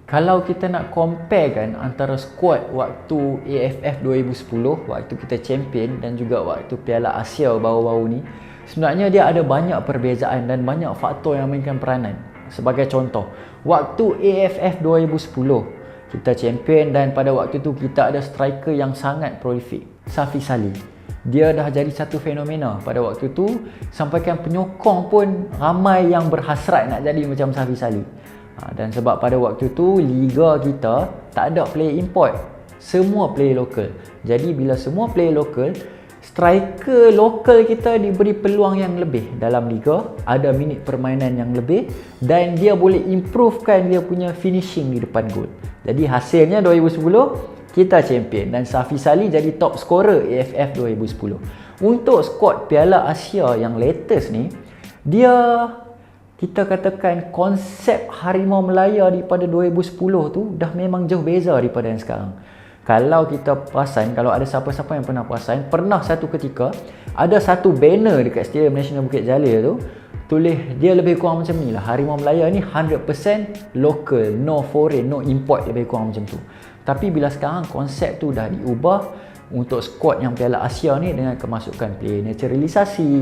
Kalau kita nak compare kan antara squad waktu AFF 2010, waktu kita champion, dan juga waktu Piala Asia baru-baru ni, sebenarnya dia ada banyak perbezaan dan banyak faktor yang mainkan peranan. Sebagai contoh, waktu AFF 2010 kita champion, dan pada waktu tu kita ada striker yang sangat prolific, Safi Salih. Dia dah jadi satu fenomena pada waktu tu, sampaikan penyokong pun ramai yang berhasrat nak jadi macam Safi Salih. Dan sebab pada waktu tu liga kita tak ada player import, semua player lokal. Jadi bila semua player lokal, striker lokal kita diberi peluang yang lebih dalam liga, ada minit permainan yang lebih, dan dia boleh improvekan dia punya finishing di depan gol. Jadi hasilnya 2010 kita champion dan Safi Salih jadi top scorer AFF 2010. Untuk squad Piala Asia yang latest ni, kita katakan konsep Harimau Melaya daripada 2010 tu dah memang jauh beza daripada yang sekarang. Kalau kita perasan, kalau ada siapa-siapa yang pernah perasan, pernah satu ketika ada satu banner dekat Stadium Nasional Bukit Jalil tu, tulis dia lebih kurang macam ni lah, Harimau Melaya ni 100% local, no foreign, no import, lebih kurang macam tu. Tapi bila sekarang konsep tu dah diubah untuk squad yang Piala Asia ni, dengan kemasukan player naturalisasi,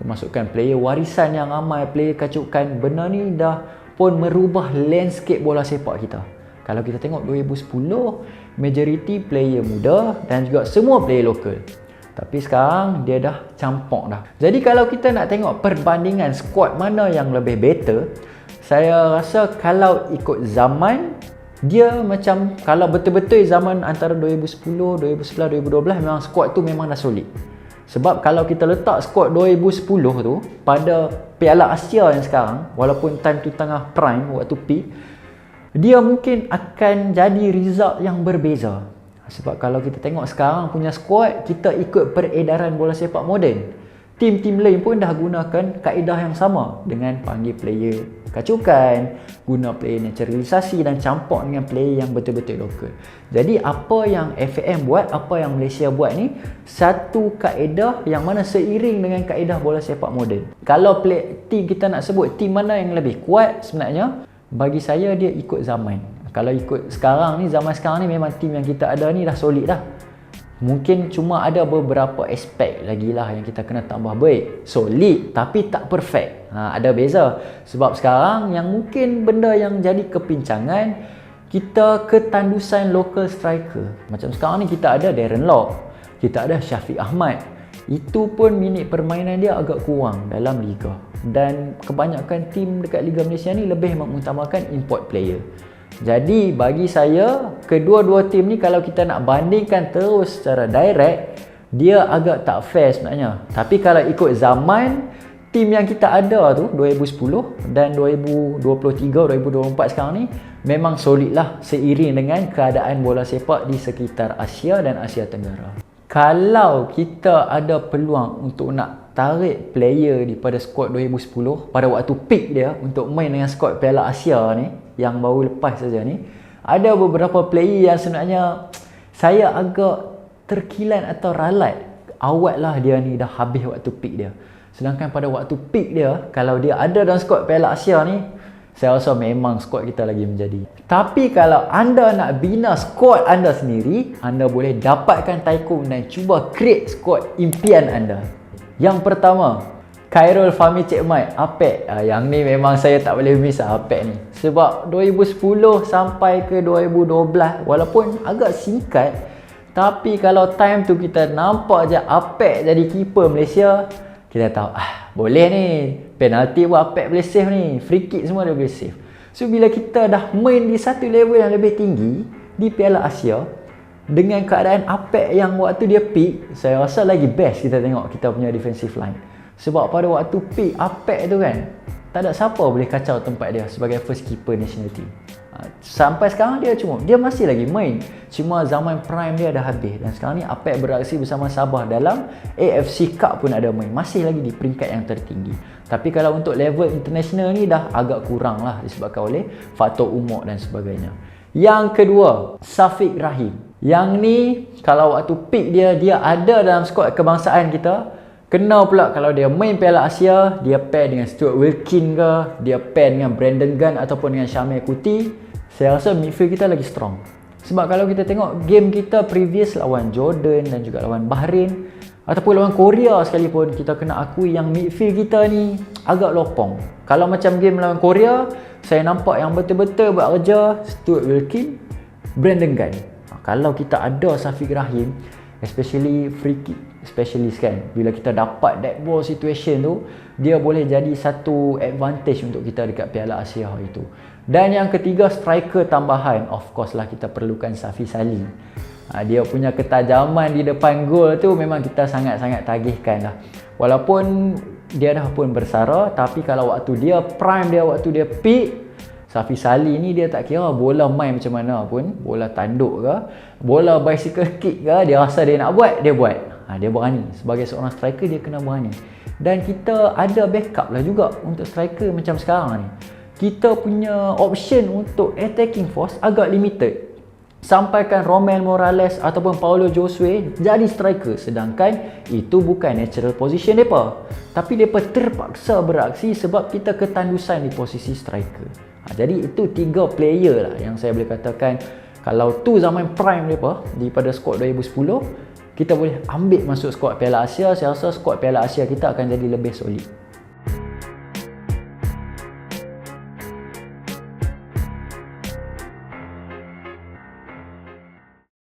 kemasukan player warisan yang ramai, player kacukan, benda ni dah pun merubah landscape bola sepak kita. Kalau kita tengok 2010, majoriti player muda dan juga semua player lokal. Tapi sekarang dia dah campur dah. Jadi kalau kita nak tengok perbandingan squad mana yang lebih better, saya rasa kalau ikut zaman, dia macam kalau betul-betul zaman antara 2010, 2011, 2012 memang squad tu memang dah solid. Sebab kalau kita letak squad 2010 tu pada Piala Asia yang sekarang, walaupun time tu tengah prime, waktu peak, dia mungkin akan jadi result yang berbeza. Sebab kalau kita tengok sekarang punya squad, kita ikut peredaran bola sepak moden. Tim-tim lain pun dah gunakan kaedah yang sama dengan panggil player kacukan, guna player naturalisasi dan campur dengan player yang betul-betul lokal. Jadi apa yang FAM buat, apa yang Malaysia buat ni, satu kaedah yang mana seiring dengan kaedah bola sepak moden. Kalau tim kita nak sebut tim mana yang lebih kuat, sebenarnya bagi saya dia ikut zaman. Kalau ikut sekarang ni, zaman sekarang ni memang tim yang kita ada ni dah solid dah. Mungkin cuma ada beberapa aspek lagi lah yang kita kena tambah baik. Solid tapi tak perfect. Ada beza. Sebab sekarang yang mungkin benda yang jadi kepincangan, kita ketandusan local striker. Macam sekarang ni kita ada Darren Lock, kita ada Syafiq Ahmad. Itu pun minit permainan dia agak kurang dalam liga. Dan kebanyakan tim dekat Liga Malaysia ni lebih mengutamakan import player. Jadi bagi saya, kedua-dua tim ni kalau kita nak bandingkan terus secara direct, dia agak tak fair sebenarnya. Tapi kalau ikut zaman, tim yang kita ada tu 2010 dan 2023, 2024 sekarang ni memang solid lah seiring dengan keadaan bola sepak di sekitar Asia dan Asia Tenggara. Kalau kita ada peluang untuk nak tarik player daripada squad 2010 pada waktu peak dia untuk main dengan squad Piala Asia ni yang baru lepas saja ni, ada beberapa player yang sebenarnya saya agak terkilan atau ralat. Awal lah dia ni dah habis waktu peak dia. Sedangkan pada waktu peak dia, kalau dia ada dalam squad Piala Asia ni, saya rasa memang squad kita lagi menjadi. Tapi kalau anda nak bina squad anda sendiri, anda boleh dapatkan Tycoon dan cuba create squad impian anda. Yang pertama, Khairul Fahmi Cik Mat, Apek. Yang ni memang saya tak boleh miss Apek ni. Sebab 2010 sampai ke 2012, walaupun agak singkat, tapi kalau time tu kita nampak je Apek jadi keeper Malaysia, kita tahu boleh ni, penalti pun Apek boleh save ni, free kick semua dia boleh save. So bila kita dah main di satu level yang lebih tinggi di Piala Asia, dengan keadaan Apek yang waktu dia peak, saya rasa lagi best kita tengok kita punya defensive line. Sebab pada waktu peak Apek tu kan, tak ada siapa boleh kacau tempat dia sebagai first keeper national team. Sampai sekarang dia masih lagi main. Cuma zaman prime dia dah habis. Dan sekarang ni Apek beraksi bersama Sabah dalam AFC Cup pun ada main. Masih lagi di peringkat yang tertinggi. Tapi kalau untuk level international ni dah agak kurang lah disebabkan oleh faktor umur dan sebagainya. Yang kedua, Safiq Rahim. Yang ni kalau waktu peak dia ada dalam skuad kebangsaan kita. Kena pula kalau dia main Piala Asia, dia pair dengan Stuart Wilkin ke, dia pair dengan Brandon Gunn ataupun dengan Syamil Kuti, Saya rasa midfield kita lagi strong. Sebab kalau kita tengok game kita previous lawan Jordan dan juga lawan Bahrain ataupun lawan Korea sekalipun, kita kena akui yang midfield kita ni agak lopong. Kalau macam game lawan Korea, saya nampak yang betul-betul buat kerja Stuart Wilkin, Brandon Gunn. Kalau kita ada Syafiq Rahim, especially free kick specialist kan, bila kita dapat dead ball situation tu, dia boleh jadi satu advantage untuk kita dekat Piala Asia itu. Dan yang ketiga, striker tambahan. Of course lah, kita perlukan Safi Salih. Dia punya ketajaman di depan gol tu memang kita sangat-sangat tagihkan lah. Walaupun dia dah pun bersara, tapi kalau waktu dia prime dia, waktu dia peak, Safi Salih ni dia tak kira bola main macam mana pun, bola tanduk ke, bola bicycle kick ke, dia rasa dia nak buat, dia buat. Dia berani. Sebagai seorang striker, dia kena berani. Dan kita ada backup lah juga untuk striker macam sekarang ni. Kita punya option untuk attacking force agak limited. Sampaikan Romel Morales ataupun Paulo Josue jadi striker, sedangkan itu bukan natural position mereka. Tapi mereka terpaksa beraksi sebab kita ketandusan di posisi striker. Jadi itu 3 player lah yang saya boleh katakan, kalau tu zaman prime mereka daripada squad 2010, kita boleh ambil masuk squad Piala Asia. Saya rasa squad Piala Asia kita akan jadi lebih solid.